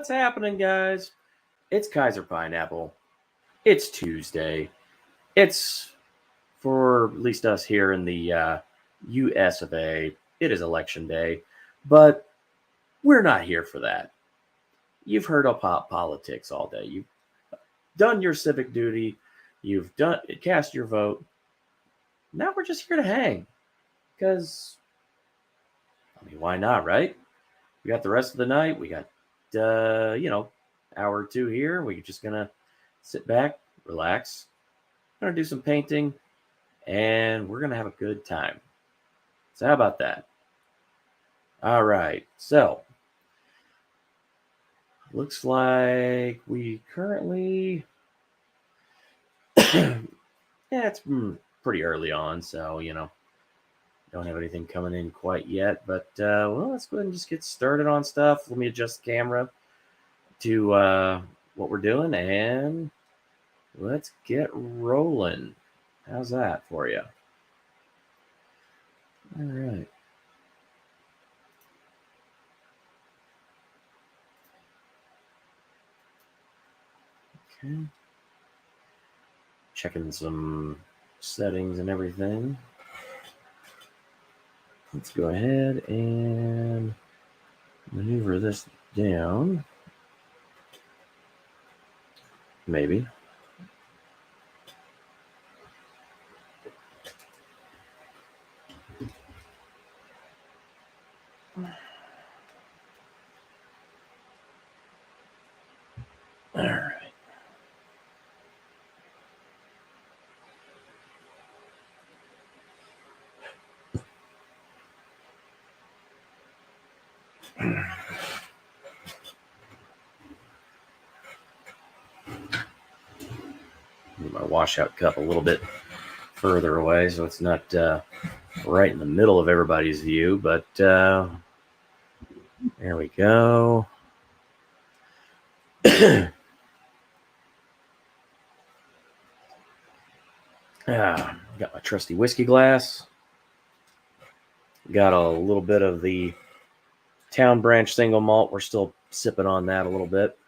What's happening, guys? It's Kaiser Pineapple. It's Tuesday. It's, for at least us here in the US of A, it is election day. But we're not here for that. You've heard of politics all day. You've done your civic duty. You've cast your vote. Now we're just here to hang. Because, why not, right? We got the rest of the night. We got, hour or two here. We're just going to sit back, relax. We're going to do some painting, and we're going to have a good time. So how about that? All right. So, looks like we currently... yeah, it's pretty early on, so, don't have anything coming in quite yet. But, let's go ahead and just get started on stuff. Let me adjust the camera to what we're doing, and let's get rolling. How's that for you? All right. Okay. Checking some settings and everything. Let's go ahead and maneuver this down. Maybe. All right. Move my washout cup a little bit further away so it's not right in the middle of everybody's view, but there we go. Got my trusty whiskey glass. Got a little bit of the Town Branch single malt. We're still sipping on that a little bit.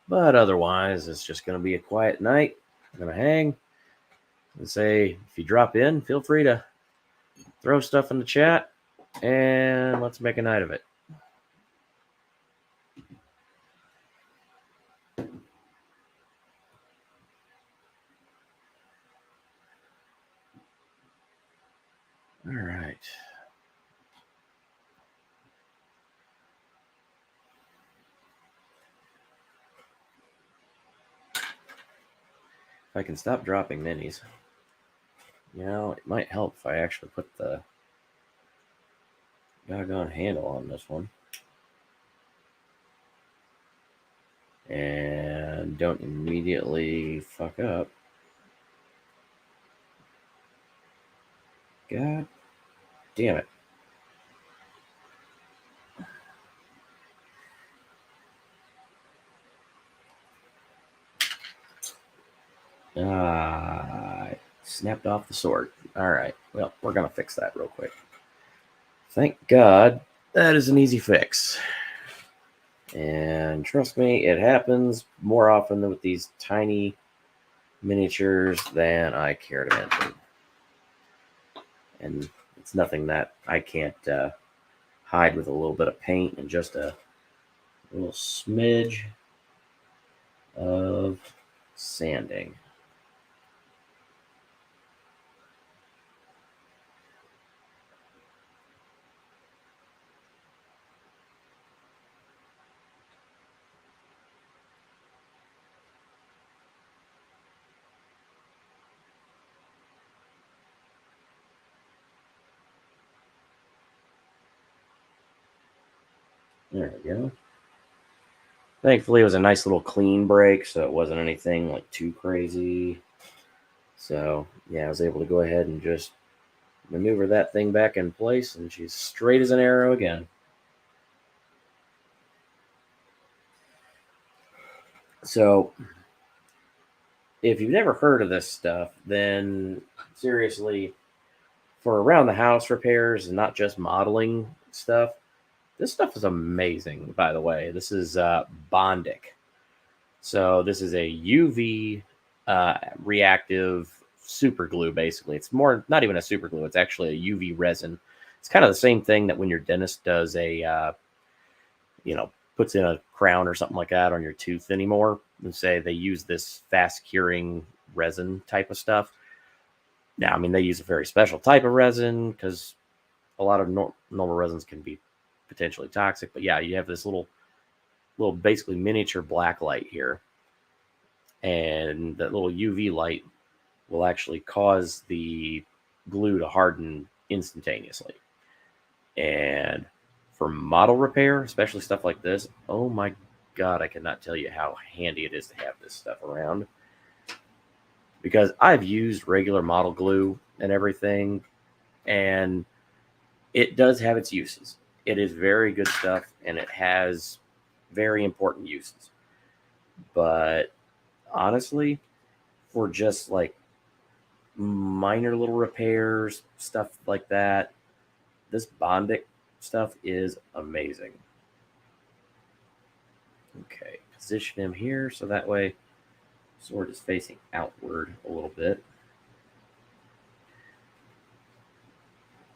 But otherwise, it's just going to be a quiet night. I'm going to hang and say, if you drop in, feel free to throw stuff in the chat, and let's make a night of it. All right. If I can stop dropping minis, it might help if I actually put the doggone handle on this one. And don't immediately fuck up. God damn it. Snapped off the sword. All right. Well, we're going to fix that real quick. Thank God that is an easy fix. And trust me, it happens more often with these tiny miniatures than I care to mention. And it's nothing that I can't hide with a little bit of paint and just a little smidge of sanding. There we go. Thankfully, it was a nice little clean break, so it wasn't anything like too crazy. So, yeah, I was able to go ahead and just maneuver that thing back in place, and she's straight as an arrow again. So, if you've never heard of this stuff, then seriously, for around the house repairs and not just modeling stuff, This stuff is amazing, by the way. This is Bondic. So this is a UV reactive super glue. Basically, it's more not even a super glue. It's actually a UV resin. It's kind of the same thing that when your dentist does a puts in a crown or something like that on your tooth anymore. And say they use this fast curing resin type of stuff. Now, I mean, they use a very special type of resin because a lot of normal resins can be potentially toxic. But yeah, you have this little basically miniature black light here, and that little UV light will actually cause the glue to harden instantaneously. And for model repair, especially stuff like this, oh my god, I cannot tell you how handy it is to have this stuff around. Because I've used regular model glue and everything, and it does have its uses. It is very good stuff, and it has very important uses. But honestly, for just like minor little repairs, stuff like that, this Bondic stuff is amazing. Okay, position him here so that way sword is facing outward a little bit.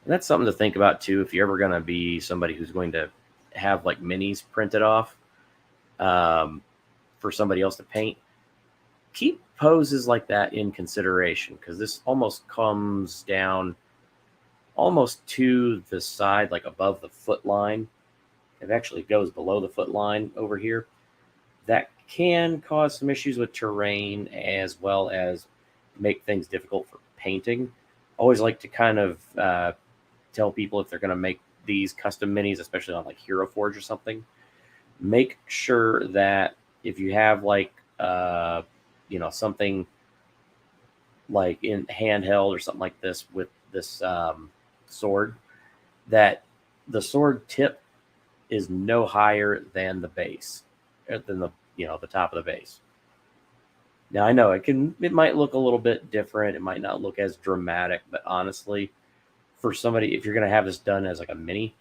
And that's something to think about too if you're ever going to be somebody who's going to have like minis printed off for somebody else to paint. Keep poses like that in consideration because this almost comes down almost to the side, like above the foot line. It actually goes below the foot line over here. That can cause some issues with terrain as well as make things difficult for painting. Always like to kind of tell people if they're going to make these custom minis, especially on like Hero Forge or something, make sure that if you have like something like in handheld or something like this with this sword, that the sword tip is no higher than the base, than the top of the base. Now I know it might look a little bit different. It might not look as dramatic, but honestly, for somebody, if you're going to have this done as like a mini,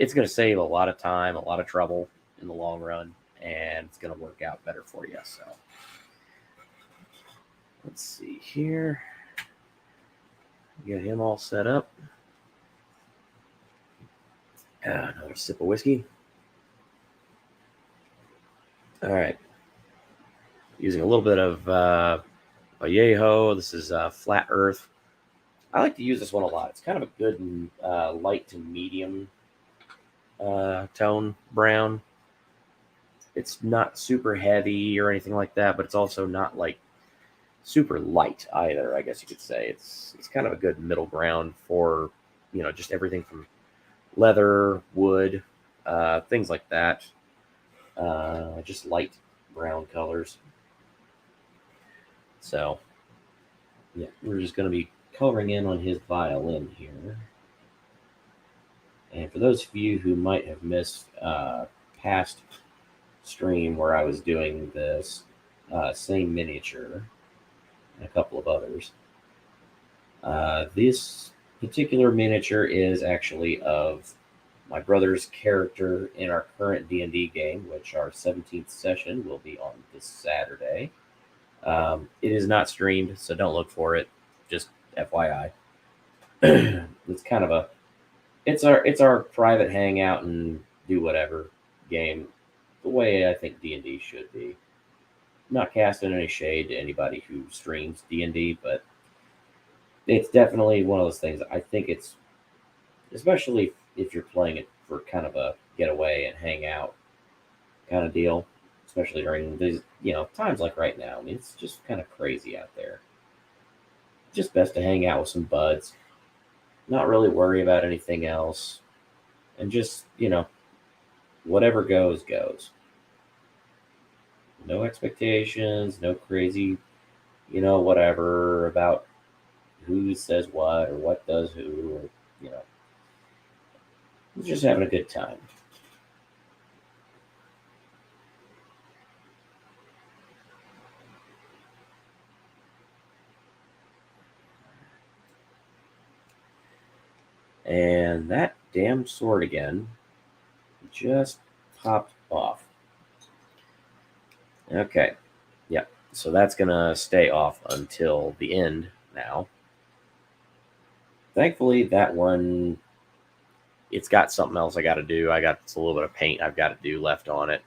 it's going to save a lot of time, a lot of trouble in the long run, and it's going to work out better for you. So let's see here. Get him all set up. Another sip of whiskey. All right. Using a little bit of Vallejo. This is Flat Earth. I like to use this one a lot. It's kind of a good light to medium tone brown. It's not super heavy or anything like that, but it's also not like super light either, I guess you could say. It's kind of a good middle ground for, just everything from leather, wood, things like that. Just light brown colors. So, yeah, we're just going to be coloring in on his violin here. And for those of you who might have missed past stream where I was doing this same miniature and a couple of others, this particular miniature is actually of my brother's character in our current D&D game, which our 17th session will be on this Saturday. It is not streamed, so don't look for it. Just FYI. It's kind of it's our private hangout and do whatever game, the way I think D&D should be. Not casting any shade to anybody who streams D&D, but it's definitely one of those things. I think it's, especially if you're playing it for kind of a getaway and hang out kind of deal, especially during these, times like right now. I mean, it's just kind of crazy out there. Just best to hang out with some buds, not really worry about anything else, and just, whatever goes, goes. No expectations, no crazy, whatever about who says what or what does who, or, just having a good time. And that damn sword again. just popped off. Okay, yeah, so that's gonna stay off until the end now. Thankfully, that one, it's got something else I got to do. I got a little bit of paint I've got to do left on it.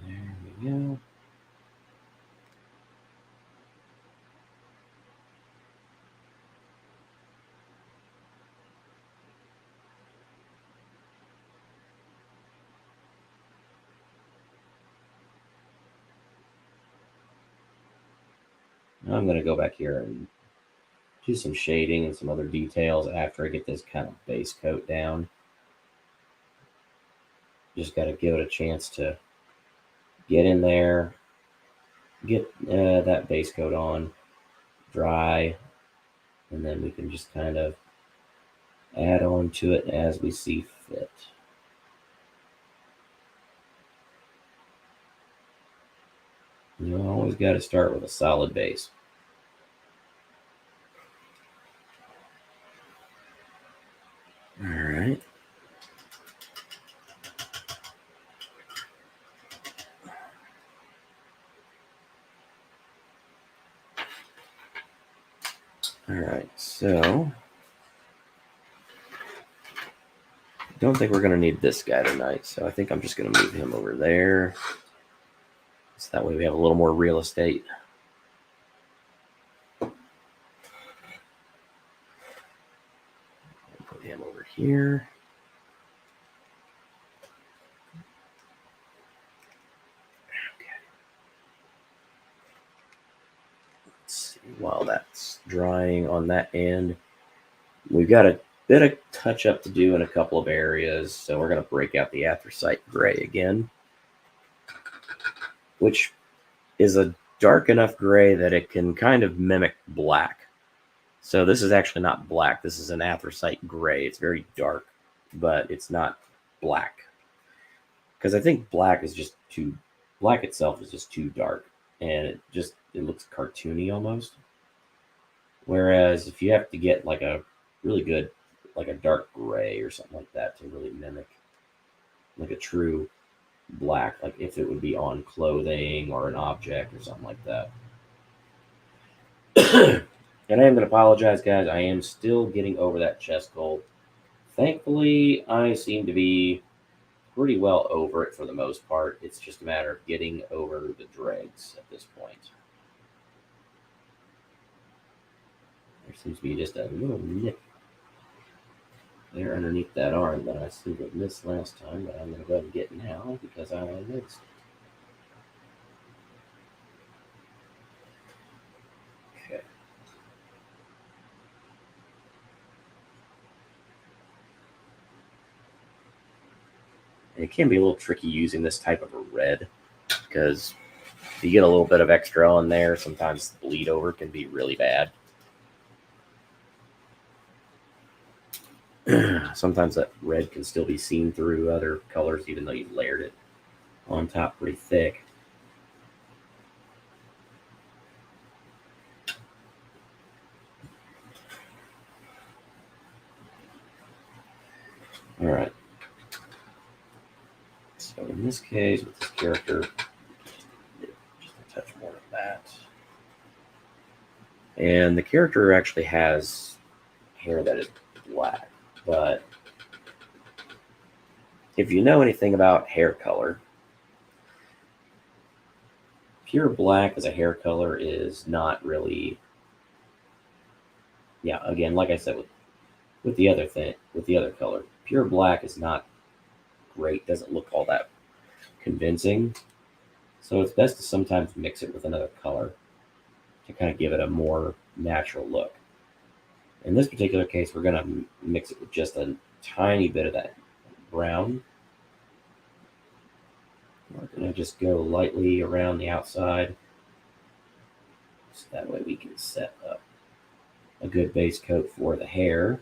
There we go. Now I'm going to go back here and do some shading and some other details after I get this kind of base coat down. Just got to give it a chance to get in there, get that base coat on, dry, and then we can just kind of add on to it as we see fit. You always got to start with a solid base. All right. All right, so don't think we're going to need this guy tonight, so I think I'm just going to move him over there. So that way we have a little more real estate. Put him over here. Okay. Let's see, while that's drying on that end, we've got a bit of touch up to do in a couple of areas, so we're going to break out the anthracite gray again, which is a dark enough gray that it can kind of mimic black. So this is actually not black. This is an anthracite gray. It's very dark, but it's not black. Because I think black itself is just too dark, and it looks cartoony almost. Whereas if you have to get like a really good, like a dark gray or something like that to really mimic like a true black, like if it would be on clothing or an object or something like that. And I am going to apologize, guys. I am still getting over that chest cold. Thankfully, I seem to be pretty well over it for the most part. It's just a matter of getting over the dregs at this point. There seems to be just a little nip there underneath that arm that I seem to have missed last time, but I'm going to go ahead and get now because I missed. Okay. And it can be a little tricky using this type of a red because if you get a little bit of extra on there, sometimes the bleed over can be really bad. Sometimes that red can still be seen through other colors, even though you've layered it on top pretty thick. All right. So in this case, with this character, just a touch more of that. And the character actually has hair that is black, but if you know anything about hair color, pure black as a hair color is not really, yeah, again, like I said with the other color, pure black is not great, doesn't look all that convincing. So it's best to sometimes mix it with another color to kind of give it a more natural look. In this particular case, we're going to mix it with just a tiny bit of that brown. We're going to just go lightly around the outside, so that way we can set up a good base coat for the hair.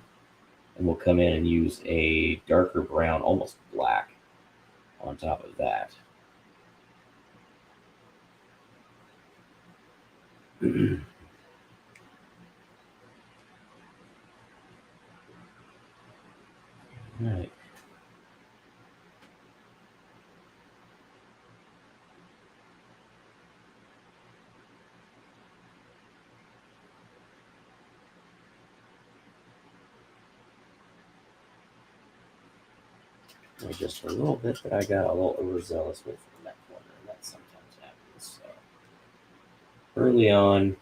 And we'll come in and use a darker brown, almost black, on top of that. All right. Just a little bit that I got a little overzealous with in that corner, and that sometimes happens. So early on,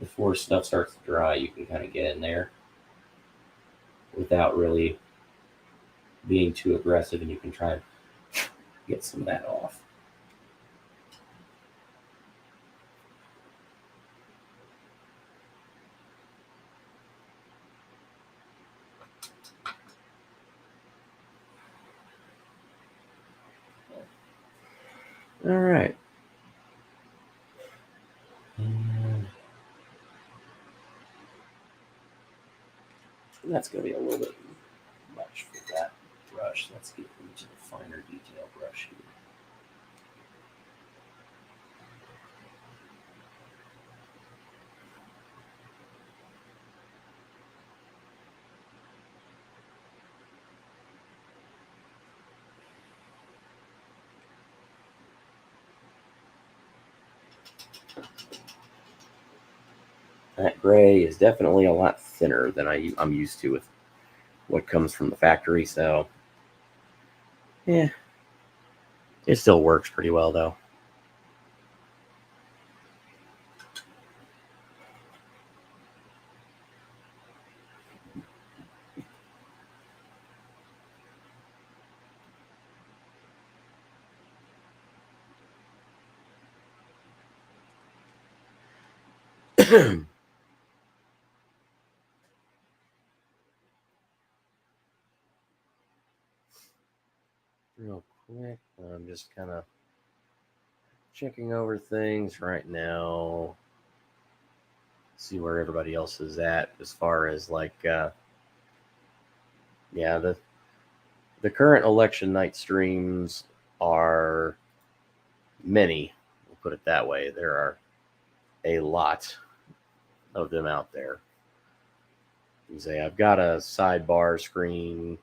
before stuff starts to dry, you can kind of get in there without really being too aggressive, and you can try and get some of that off. All right. And that's going to be a little bit much for that brush. Let's get into the finer detail brush here. That gray is definitely a lot thinner than I'm used to with what comes from the factory. So, yeah, it still works pretty well though. Real quick, I'm just kind of checking over things right now. See where everybody else is at as far as like, yeah, the current election night streams are many. We'll put it that way. There are a lot of them out there. You say I've got a sidebar screen.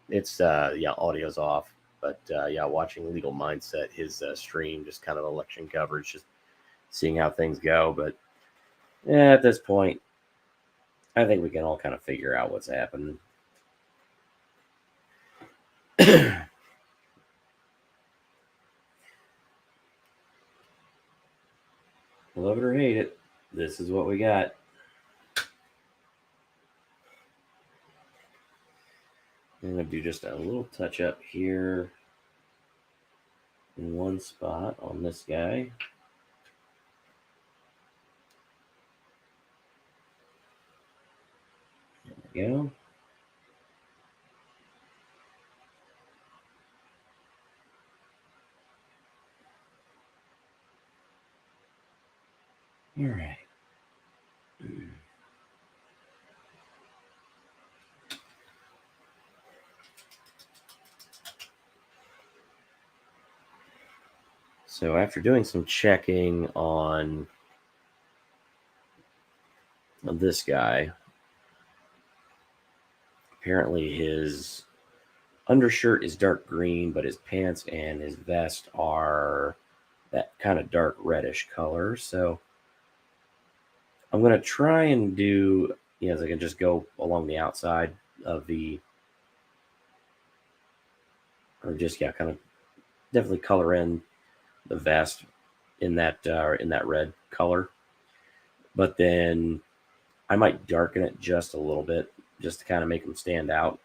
It's yeah, audio's off, but yeah, watching Legal Mindset, his stream, just kind of election coverage, just seeing how things go. But yeah, at this point, I think we can all kind of figure out what's happening. Love it or hate it, this is what we got. I'm going to do just a little touch up here in one spot on this guy. There we go. All right. So after doing some checking on this guy, apparently his undershirt is dark green, but his pants and his vest are that kind of dark reddish color. So I'm going to try and do, I can just go along the outside of the, or just, yeah, kind of definitely color in the vest in that red color. But then I might darken it just a little bit just to kind of make them stand out.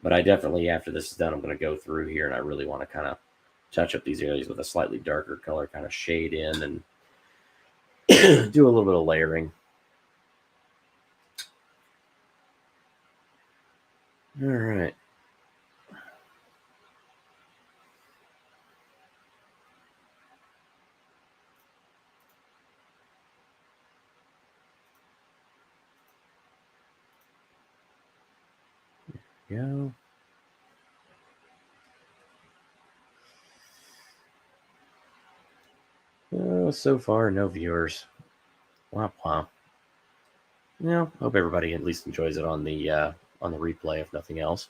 But I definitely, after this is done, I'm going to go through here and I really want to kind of touch up these areas with a slightly darker color, kind of shade in and do a little bit of layering. All right. Go. Oh, so far, no viewers. Womp womp. Well, hope everybody at least enjoys it on the on the replay, if nothing else.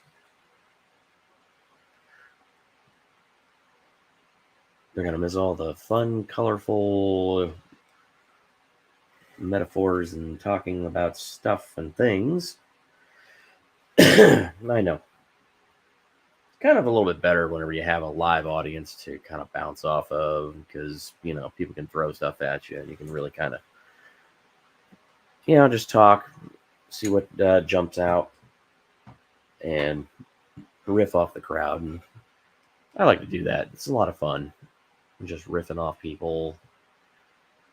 They're going to miss all the fun, colorful metaphors and talking about stuff and things. I know. It's kind of a little bit better whenever you have a live audience to kind of bounce off of, because, people can throw stuff at you and you can really kind of, just talk, see what jumps out, and riff off the crowd. And I like to do that. It's a lot of fun. Just riffing off people.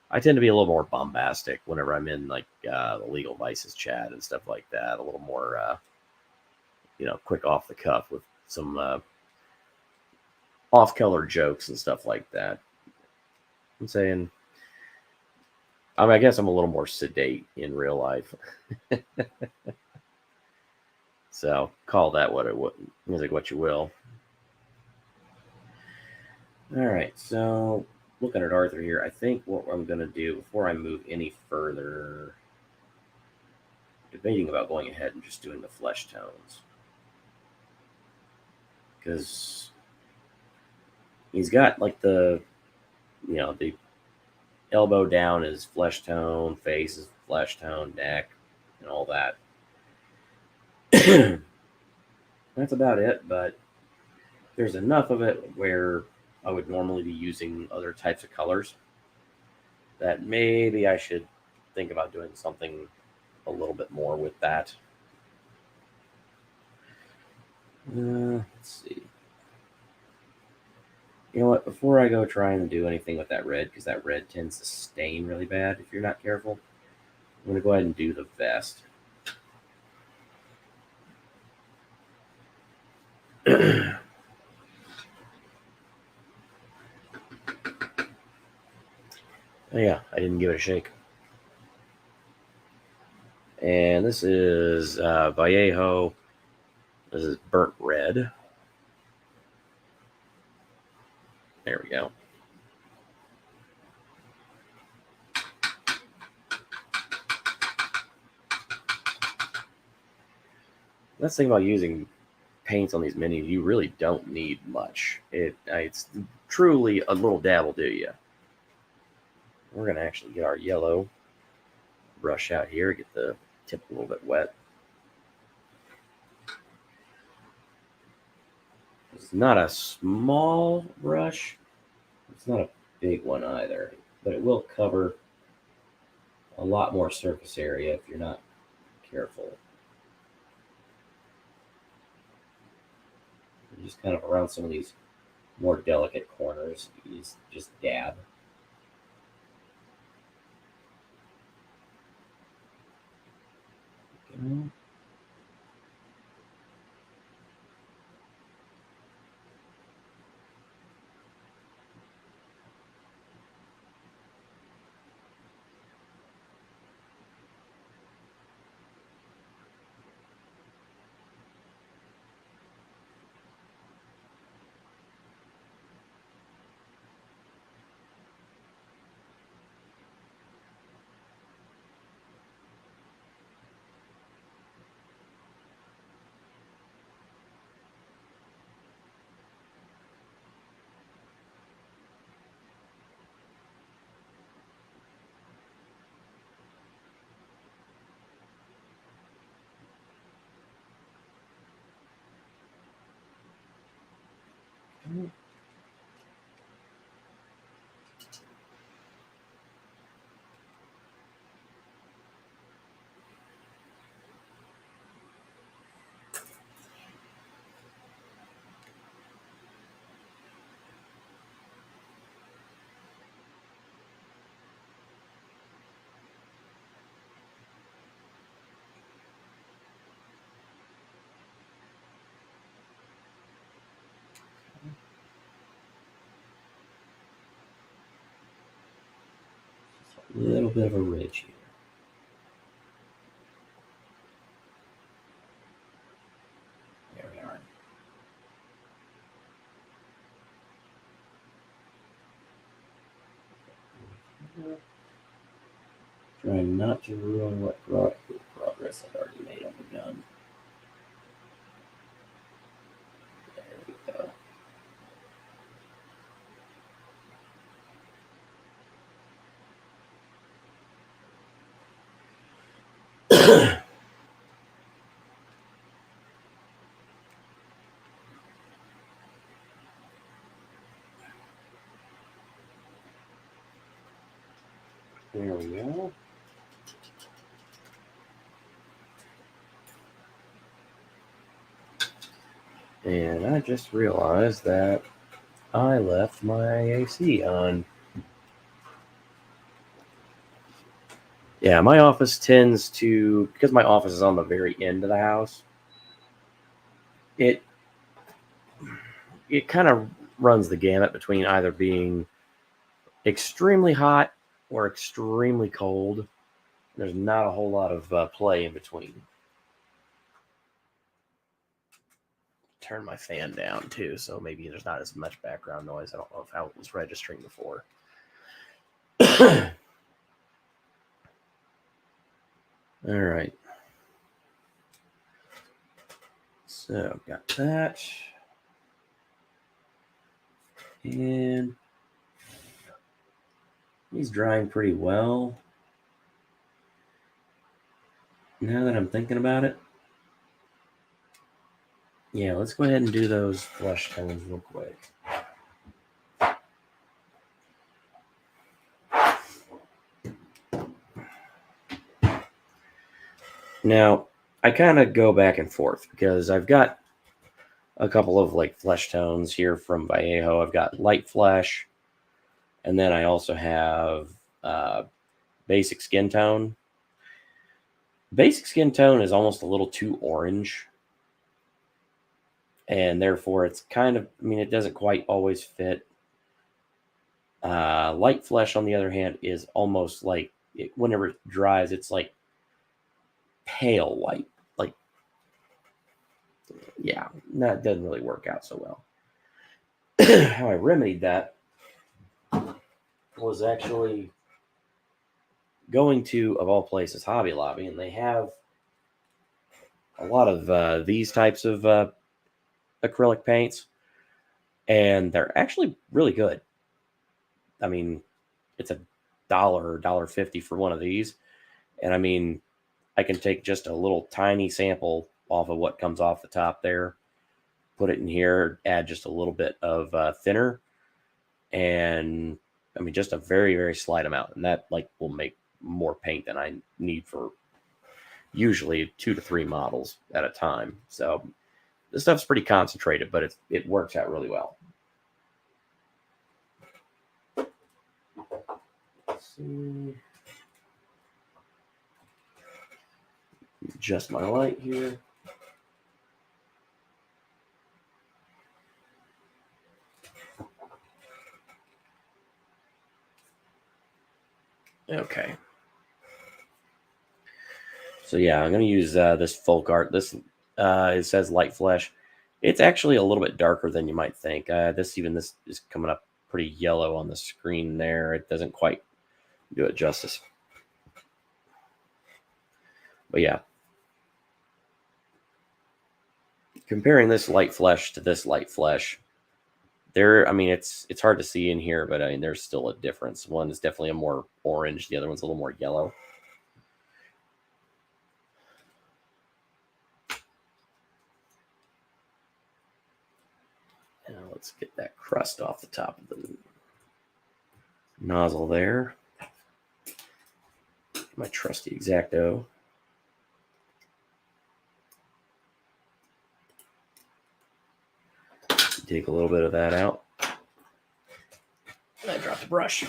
I tend to be a little more bombastic whenever I'm in like the Legal Vices chat and stuff like that. A little more, quick off the cuff with some off-color jokes and stuff like that. I'm saying, I guess I'm a little more sedate in real life. So call that what you will. All right, so looking at Arthur here, I think what I'm going to do before I move any further, debating about going ahead and just doing the flesh tones, because he's got like the elbow down is flesh tone, face is flesh tone, neck, and all that. That's about it, but there's enough of it where I would normally be using other types of colors that maybe I should think about doing something a little bit more with that. Let's see. You know what? Before I go trying to do anything with that red, because that red tends to stain really bad if you're not careful, I'm going to go ahead and do the vest. Oh, yeah, I didn't give it a shake. And this is Vallejo. This is burnt red. There we go. That's the thing about using paints on these minis. You really don't need much. It's truly a little dab will do you. We're going to actually get our yellow brush out here, get the tip a little bit wet. It's not a small brush. It's not a big one either, but it will cover a lot more surface area if you're not careful. Just kind of around some of these more delicate corners, you just dab. Okay. A little bit of a ridge here. There we are. Trying not to ruin what progress I've already made on the gun. There we go. And I just realized that I left my AC on. Yeah, my office tends to, because my office is on the very end of the house, it kind of runs the gamut between either being extremely hot or extremely cold. There's not a whole lot of play in between. Turn my fan down too, so maybe there's not as much background noise. I don't know how it was registering before. All right. So got that. And he's drying pretty well. Now that I'm thinking about it, yeah, let's go ahead and do those flush tones real quick. Now, I kind of go back and forth because I've got a couple of like flesh tones here from Vallejo. I've got light flesh, and then I also have basic skin tone. Basic skin tone is almost a little too orange, and therefore it's kind of, I mean, it doesn't quite always fit. Light flesh, on the other hand, is almost like, whenever it dries, it's like pale white. Like, yeah, that doesn't really work out so well. How I remedied that was actually going to, of all places, Hobby Lobby, and they have a lot of these types of acrylic paints, and they're actually really good. I mean, it's $1.50 for one of these, and I mean, I can take just a little tiny sample off of what comes off the top there, put it in here, add just a little bit of thinner, and I mean, just a very, very slight amount, and that like will make more paint than I need for usually 2 to 3 models at a time. So this stuff's pretty concentrated, but it works out really well. Let's see. Adjust my light here. Okay. So yeah, I'm going to use this folk art. This it says light flesh. It's actually a little bit darker than you might think. This is coming up pretty yellow on the screen there. It doesn't quite do it justice. But yeah, comparing this light flesh to this light flesh, I mean, it's hard to see in here, but I mean, there's still a difference. One is definitely a more orange. The other one's a little more yellow. Now let's get that crust off the top of the nozzle there. My trusty X-Acto. Take a little bit of that out. I dropped the brush.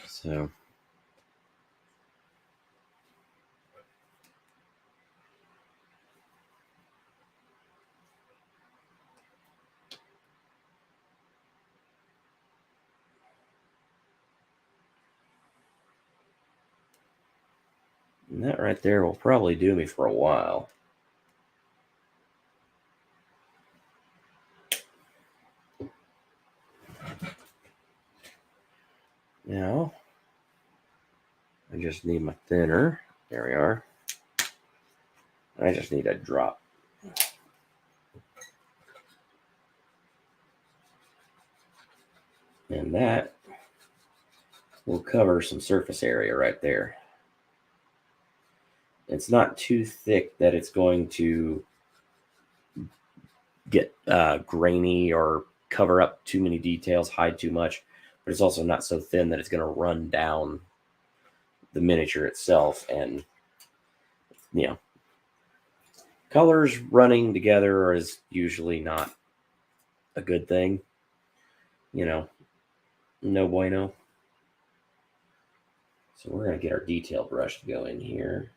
So and that right there will probably do me for a while. Now, I just need my thinner. There we are. I just need a drop. And that will cover some surface area right there. It's not too thick that it's going to get grainy or cover up too many details, hide too much, but it's also not so thin that it's going to run down the miniature itself. And colors running together is usually not a good thing. No bueno. So we're going to get our detail brush to go in here.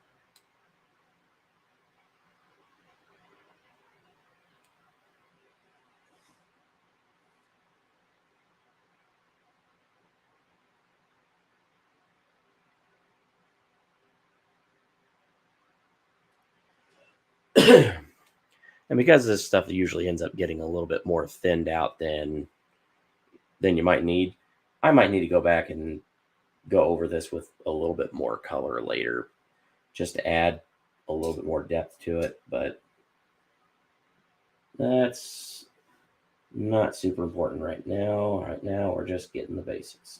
And because this stuff usually ends up getting a little bit more thinned out than you might need, I might need to go back and go over this with a little bit more color later, just to add a little bit more depth to it. But that's not super important right now. Right now, we're just getting the basics.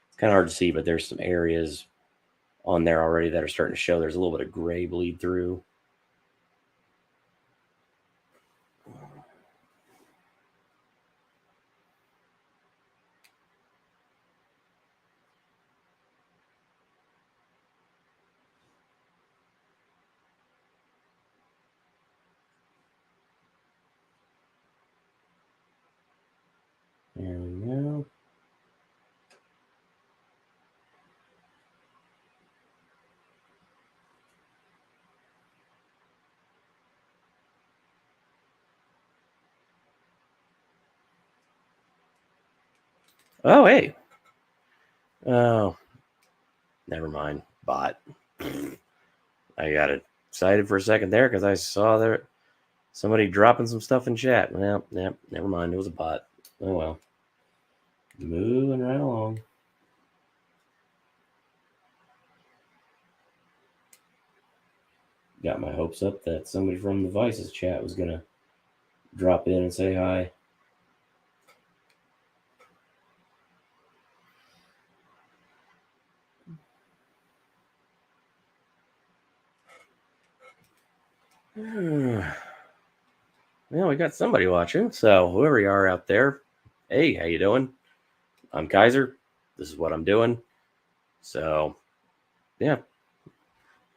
It's kind of hard to see, but there's some areas on there already that are starting to show there's a little bit of gray bleed through. And now, oh, hey. Oh, never mind. Bot. I got excited for a second there because I saw there somebody dropping some stuff in chat. Well, yeah, never mind. It was a bot. Oh, well. Moving right along. Got my hopes up that somebody from the Vices chat was going to drop in and say hi. Well, we got somebody watching. So whoever you are out there, hey, how you doing? I'm Kaiser. This is what I'm doing. So, yeah.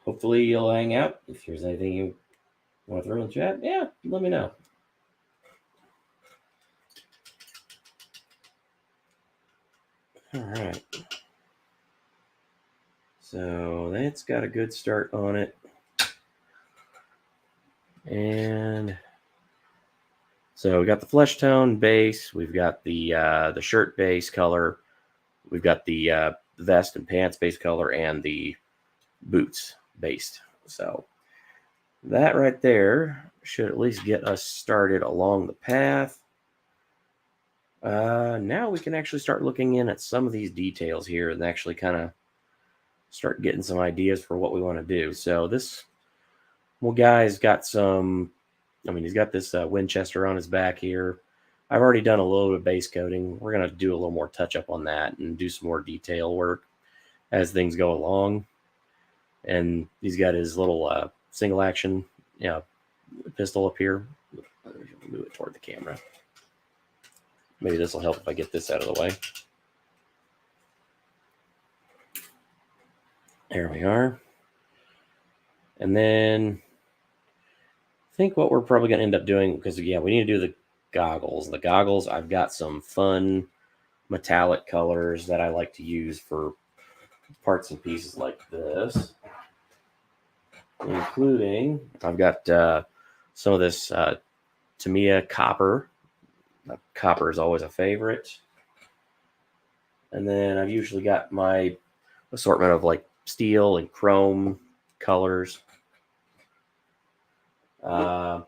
Hopefully you'll hang out. If there's anything you want to throw in the chat, yeah, let me know. All right. So that's got a good start on it. And so we got the flesh tone base. We've got the shirt base color. We've got the vest and pants base color and the boots based. So that right there should at least get us started along the path. Now we can actually start looking in at some of these details here and actually kind of start getting some ideas for what we want to do. So this guy's got some, he's got this Winchester on his back here. I've already done a little bit of base coating. We're going to do a little more touch up on that and do some more detail work as things go along. And he's got his little single action pistol up here. Move it toward the camera. Maybe this will help if I get this out of the way. There we are. And then I think what we're probably going to end up doing, because we need to do the goggles. The goggles, I've got some fun metallic colors that I like to use for parts and pieces like this, including I've got some of this Tamiya copper. Copper is always a favorite. And then I've usually got my assortment of like steel and chrome colors. Oh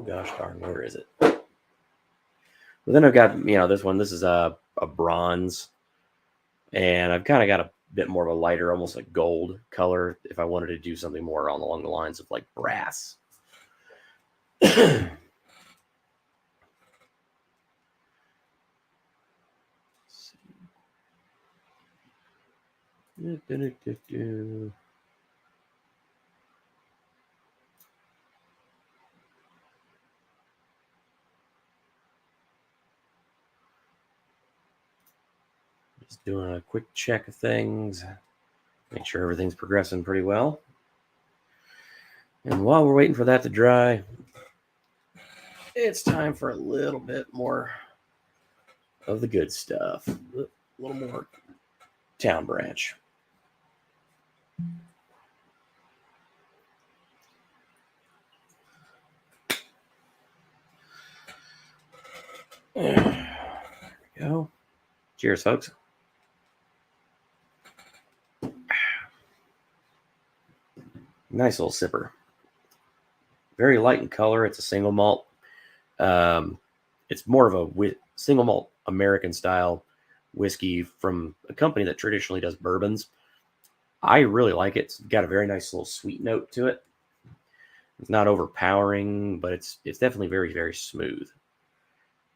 gosh darn, where is it? Well, then I've got this one. This is a bronze, and I've kind of got a bit more of a lighter, almost like gold color if I wanted to do something more along the lines of like brass. Just doing a quick check of things, make sure everything's progressing pretty well. And while we're waiting for that to dry, it's time for a little bit more of the good stuff. A little more Town Branch. There we go. Cheers, folks. Nice little sipper. Very light in color. It's a single malt. It's more of a single malt American style whiskey from a company that traditionally does bourbons. I really like it. It's got a very nice little sweet note to it. It's not overpowering, but it's definitely very, very smooth.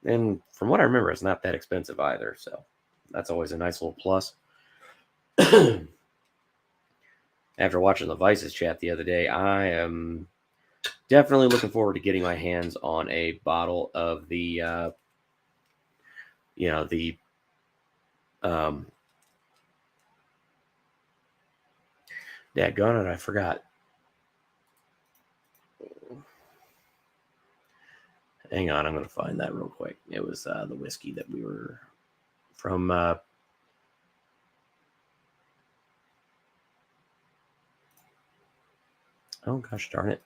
And from what I remember, it's not that expensive either. So that's always a nice little plus. After watching the Vices chat the other day, I am definitely looking forward to getting my hands on a bottle of the, daggone it, I forgot. Hang on, I'm going to find that real quick. It was the whiskey that we were from. Oh gosh darn it!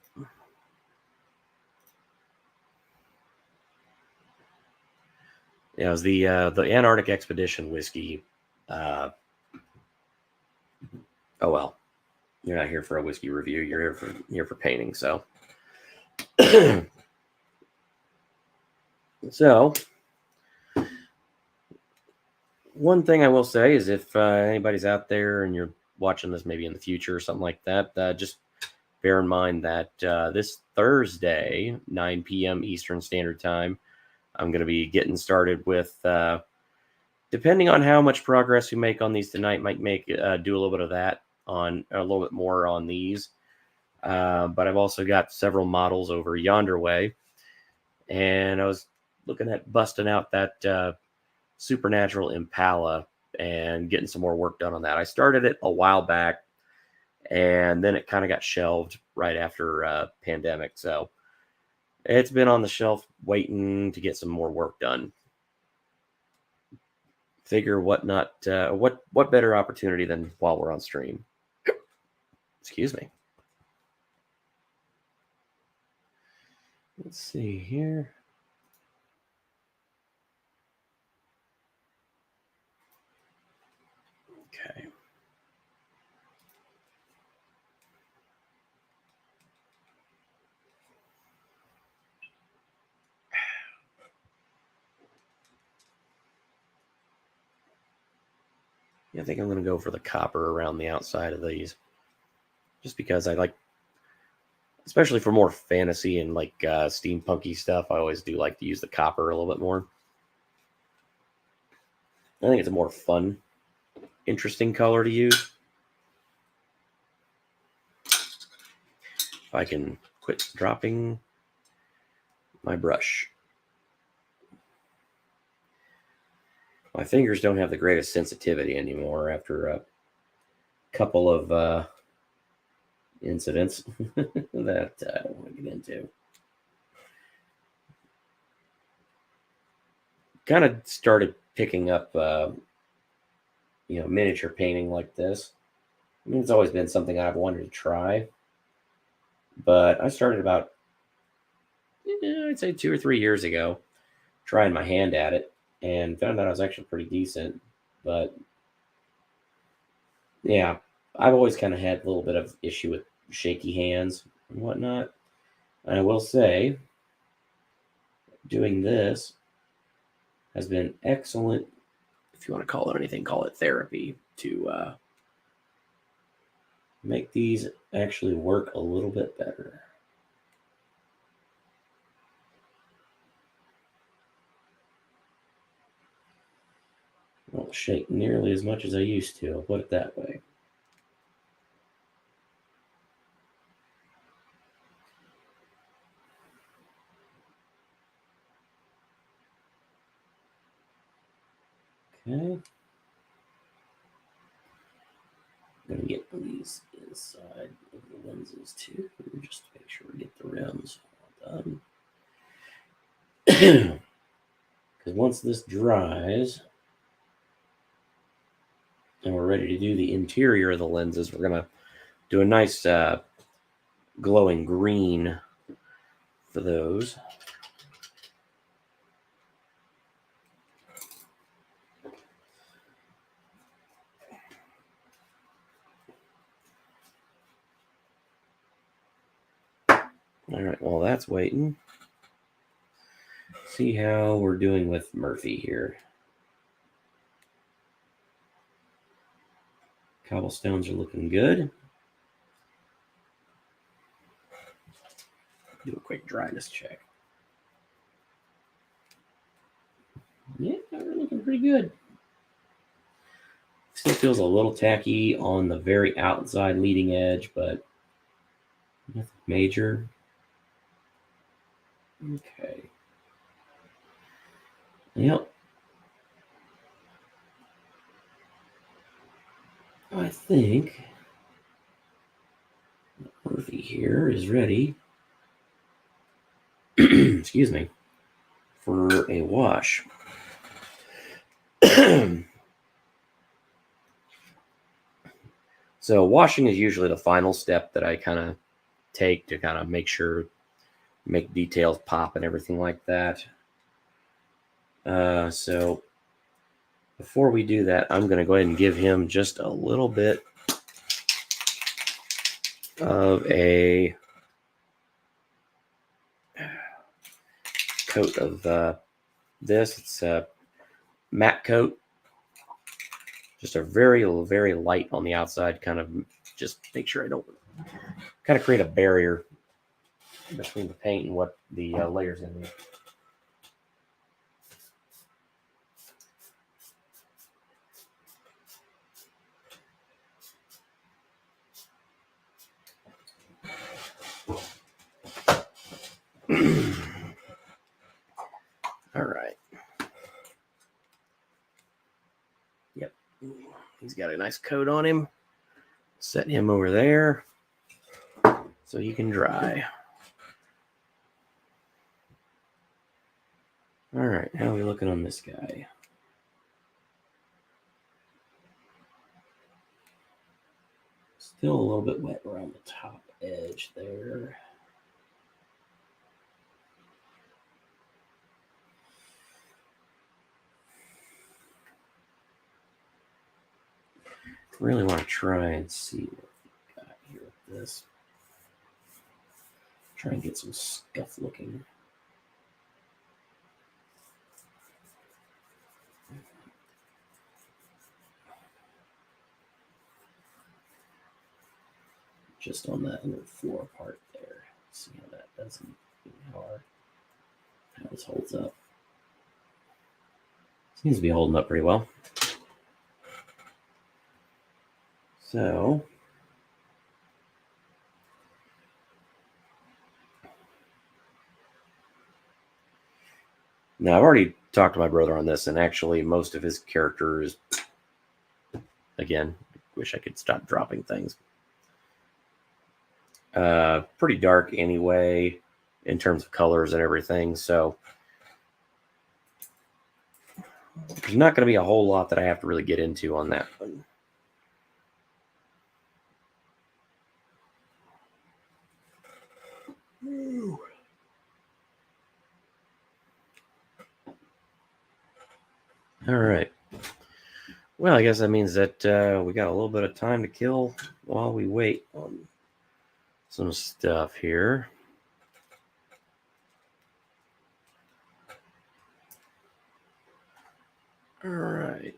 Yeah, it was the Antarctic Expedition whiskey. Oh well, you're not here for a whiskey review. You're here for painting. So, so one thing I will say is if anybody's out there and you're watching this maybe in the future or something like that, just bear in mind that this Thursday, 9 p.m. Eastern Standard Time, I'm going to be getting started with, depending on how much progress we make on these tonight, might make do a little bit of that on a little bit more on these. But I've also got several models over yonder way, and I was looking at busting out that Supernatural Impala and getting some more work done on that. I started it a while back, and then it kind of got shelved right after pandemic. So it's been on the shelf waiting to get some more work done. Figure what better opportunity than while we're on stream. Excuse me. Let's see here. Okay. Yeah, I think I'm going to go for the copper around the outside of these. Just because I like, especially for more fantasy and like steampunky stuff, I always do like to use the copper a little bit more. I think it's a more fun, interesting color to use. If I can quit dropping my brush. My fingers don't have the greatest sensitivity anymore after a couple of incidents that I don't want to get into. Kind of started picking up, miniature painting like this. I mean, it's always been something I've wanted to try, but I started about, I'd say 2 or 3 years ago, trying my hand at it, and found out I was actually pretty decent. But yeah, I've always kind of had a little bit of issue with shaky hands and whatnot. And I will say, doing this has been excellent. If you want to call it anything, call it therapy to make these actually work a little bit better. Won't shake nearly as much as I used to, I'll put it that way. Okay. I'm going to get these inside of the lenses too, just to make sure we get the rims all done. Because once this dries and we're ready to do the interior of the lenses, we're going to do a nice glowing green for those. All right, while that's waiting, see how we're doing with Murphy here. Cobblestones are looking good. Do a quick dryness check. Yeah, they're looking pretty good. Still feels a little tacky on the very outside leading edge, but nothing major. Okay. Yep. I think Murphy here is ready. Excuse me. For a wash. So washing is usually the final step that I kind of take to kind of make details pop and everything like that. So before we do that, I'm going to go ahead and give him just a little bit of a coat of this. It's a matte coat. Just a very, very light on the outside, kind of just make sure I don't kind of create a barrier between the paint and what the layers in there. All right. Yep. He's got a nice coat on him. Set him over there so he can dry. All right. How are we looking on this guy? Still a little bit wet around the top edge there. Really want to try and see what we got here with this. Try and get some scuff looking. Just on that under floor part there. See how that doesn't, how this holds up. Seems to be holding up pretty well. So now I've already talked to my brother on this, and actually most of his characters, again, wish I could stop dropping things. Pretty dark anyway in terms of colors and everything, so there's not going to be a whole lot that I have to really get into on that one. All right. Well, I guess that means that we got a little bit of time to kill while we wait on some stuff here. All right.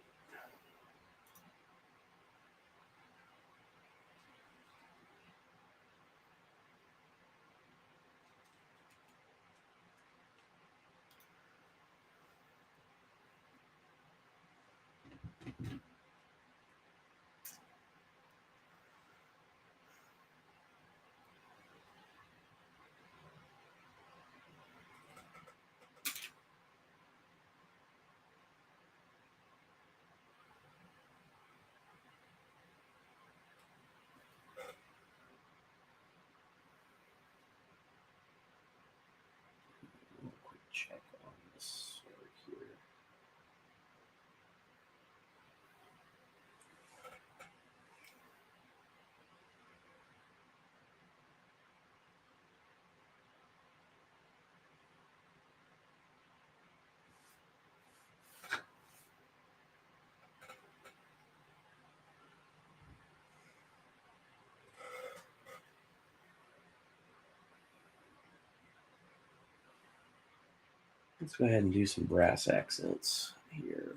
Let's go ahead and do some brass accents here.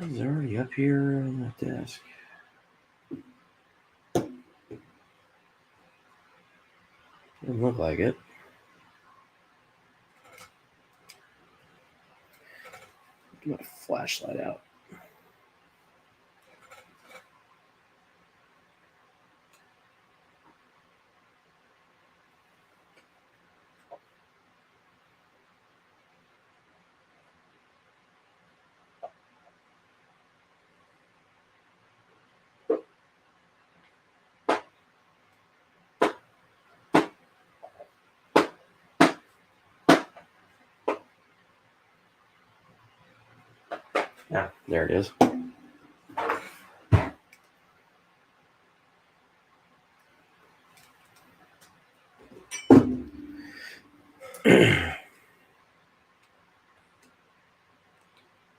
It's already up here on that desk. Doesn't look like it. Get my flashlight out. Ah, there it is.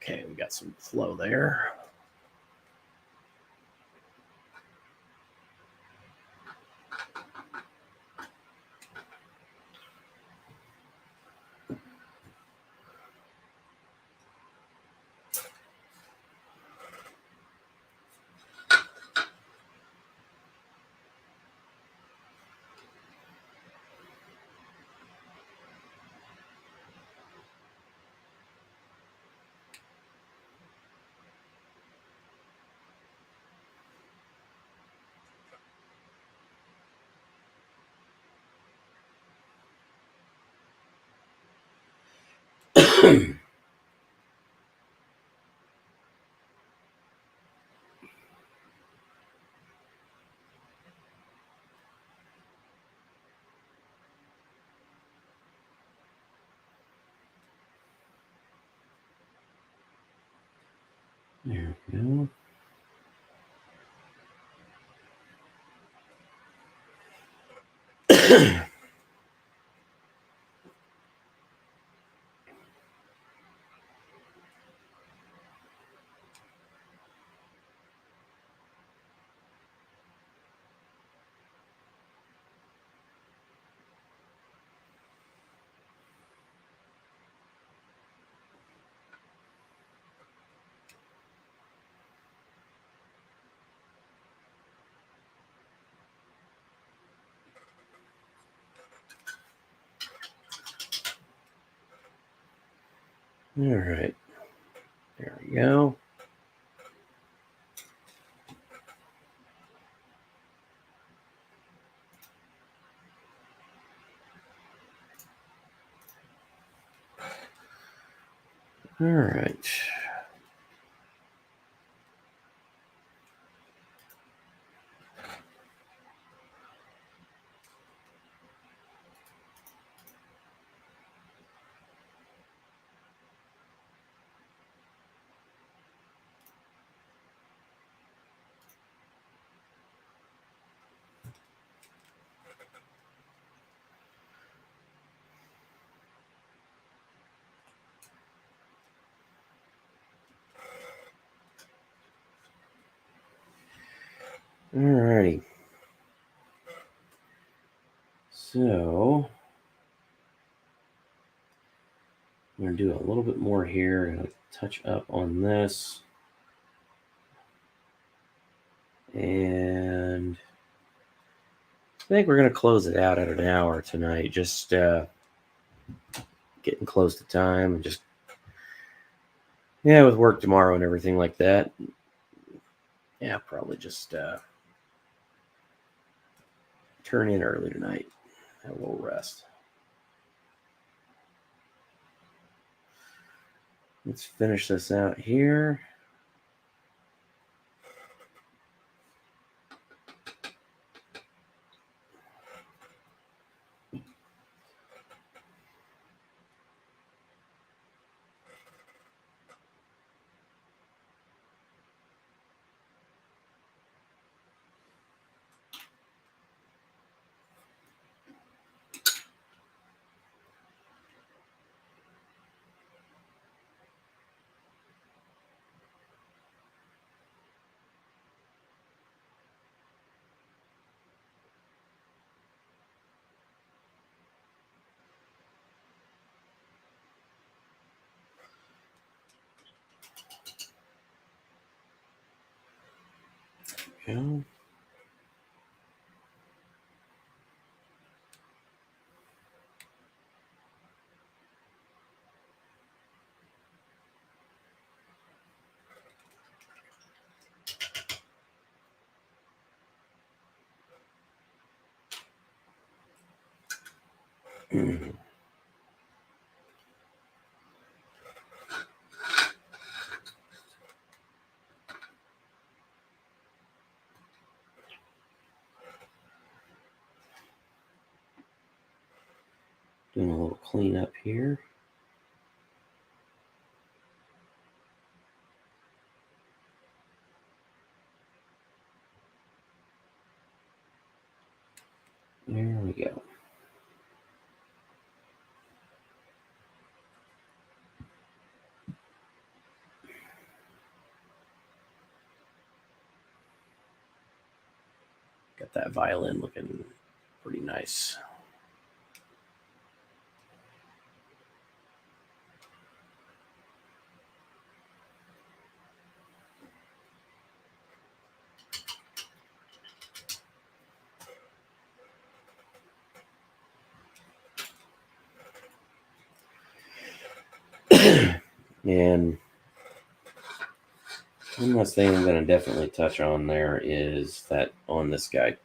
Okay, we got some flow there. There we go. All right. There we go. All right. All righty. So I'm going to do a little bit more here. I'm going to touch up on this. And I think we're going to close it out at an hour tonight. Just getting close to time and just, yeah, with work tomorrow and everything like that. Yeah, probably just turn in early tonight. Have a little rest. Let's finish this out here. go. Doing a little cleanup here. There we go. Got that violin looking pretty nice. And one last thing I'm going to definitely touch on there is that on this guy,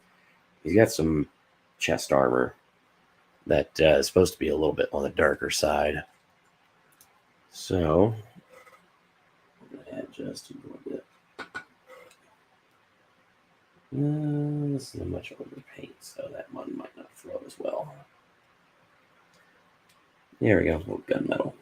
he's got some chest armor that is supposed to be a little bit on the darker side. So, I'm going to add just a little bit. This is a much older paint, so that one might not flow as well. There we go, a little gunmetal.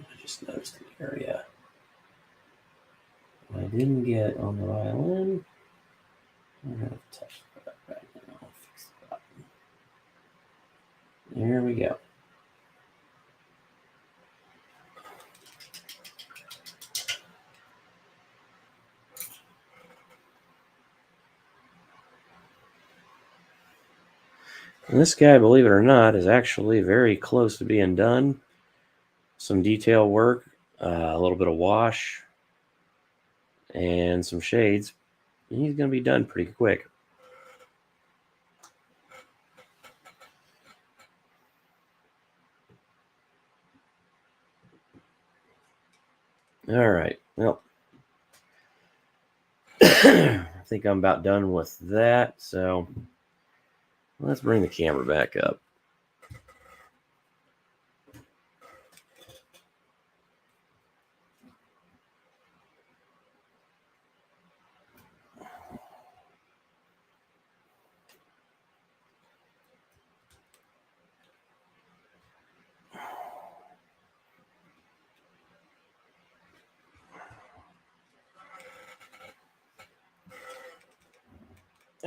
I just noticed an area I didn't get on the violin. I'm going to touch that right now. I'll fix the button. There we go. And this guy, believe it or not, is actually very close to being done. Some detail work, a little bit of wash, and some shades. And he's going to be done pretty quick. All right. Well, I think I'm about done with that. So let's bring the camera back up.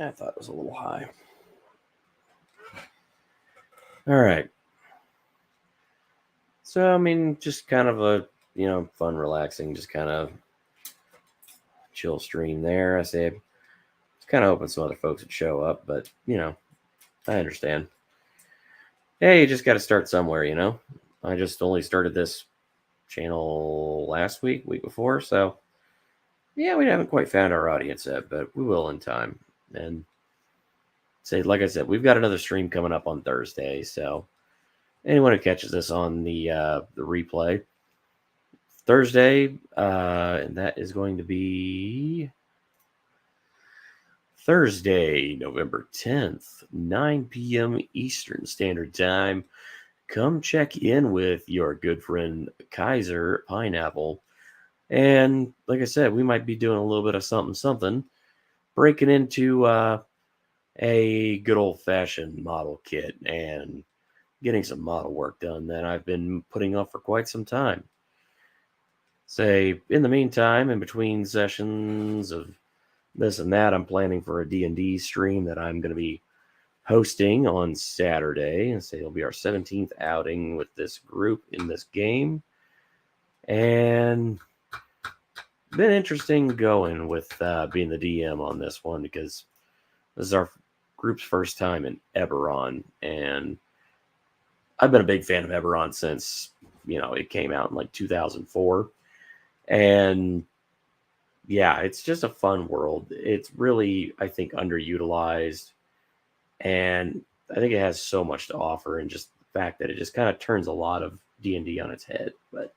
I thought it was a little high. All right. So, I mean, just kind of a, fun, relaxing, just kind of chill stream there. I say, it's kind of hoping some other folks would show up, but, I understand. Hey, you just got to start somewhere, I just only started this channel last week before, so yeah, we haven't quite found our audience yet, but we will in time. And like I said, we've got another stream coming up on Thursday, so anyone who catches this on the replay Thursday, and that is going to be Thursday, November 10th, 9 p.m. Eastern Standard Time. Come check in with your good friend Kaiser Pineapple And like I said, we might be doing a little bit of something, breaking into a good old fashioned model kit and getting some model work done that I've been putting off for quite some time. Say, in the meantime, in between sessions of this and that, I'm planning for a D&D stream that I'm going to be hosting on Saturday. And say it'll be our 17th outing with this group in this game. And been interesting going with being the DM on this one because this is our group's first time in Eberron, and I've been a big fan of Eberron since it came out in like 2004, and yeah, it's just a fun world. It's really, I think, underutilized, and I think it has so much to offer, and just the fact that it just kind of turns a lot of D&D on its head. But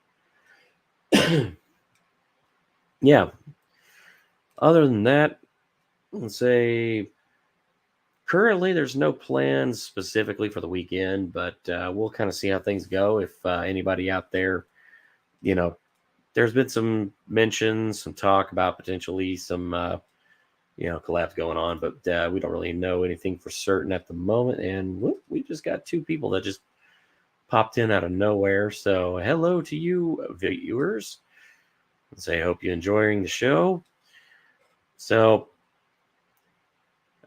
yeah, other than that, let's say currently there's no plans specifically for the weekend, but we'll kind of see how things go. If anybody out there, you know, there's been some mentions, some talk about potentially some, collabs going on, but we don't really know anything for certain at the moment. And whoop, we just got two people that just popped in out of nowhere. So hello to you, viewers. I hope you're enjoying the show. So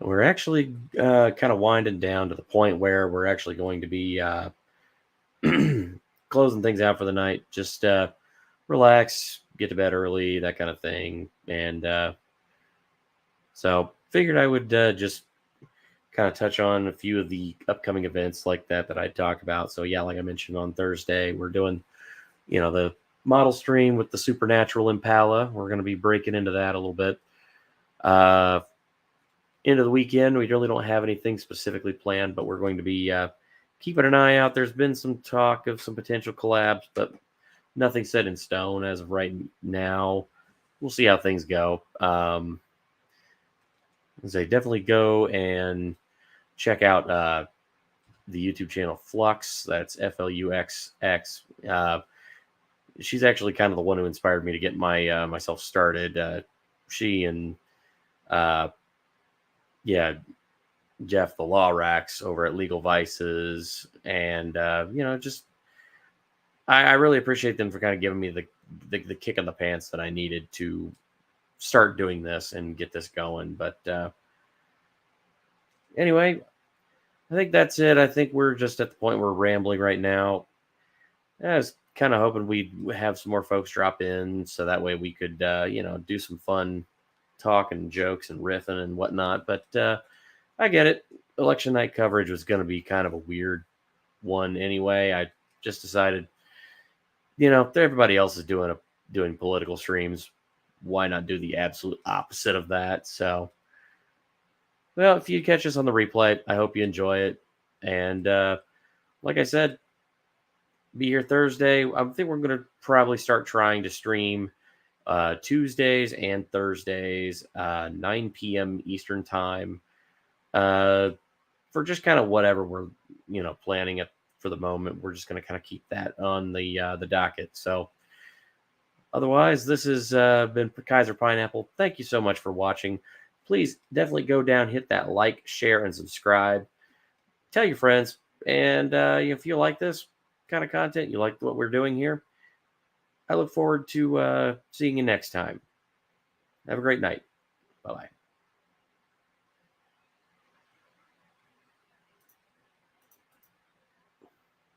we're actually kind of winding down to the point where we're actually going to be closing things out for the night. Just relax, get to bed early, that kind of thing. And so figured I would just kind of touch on a few of the upcoming events like that I talk about. So yeah, like I mentioned on Thursday, we're doing, the model stream with the Supernatural Impala. We're going to be breaking into that a little bit. Into the weekend, we really don't have anything specifically planned, but we're going to be keeping an eye out. There's been some talk of some potential collabs, but nothing set in stone as of right now. We'll see how things go. Definitely go and check out the YouTube channel Flux. That's FLUXX. She's actually kind of the one who inspired me to get myself started. She and Jeff the Lawrax over at Legal Vices, and just I really appreciate them for kind of giving me the kick in the pants that I needed to start doing this and get this going. But anyway, I think that's it. I think we're just at the point where we're rambling right now. I was kind of hoping we'd have some more folks drop in so that way we could do some fun talk and jokes and riffing and whatnot. But I get it. Election night coverage was going to be kind of a weird one anyway. I just decided, if everybody else is doing political streams, why not do the absolute opposite of that? So, well, if you catch us on the replay, I hope you enjoy it. And like I said, be here Thursday. I think we're going to probably start trying to stream Tuesdays and Thursdays, 9 p.m. Eastern time. For just kind of whatever we're planning it for the moment. We're just going to kind of keep that on the docket. So otherwise, this has been Kaiser Pineapple. Thank you so much for watching. Please definitely go down, hit that like, share, and subscribe. Tell your friends. And if you like this kind of content, you like what we're doing here, I look forward to seeing you next time. Have a great night. Bye-bye.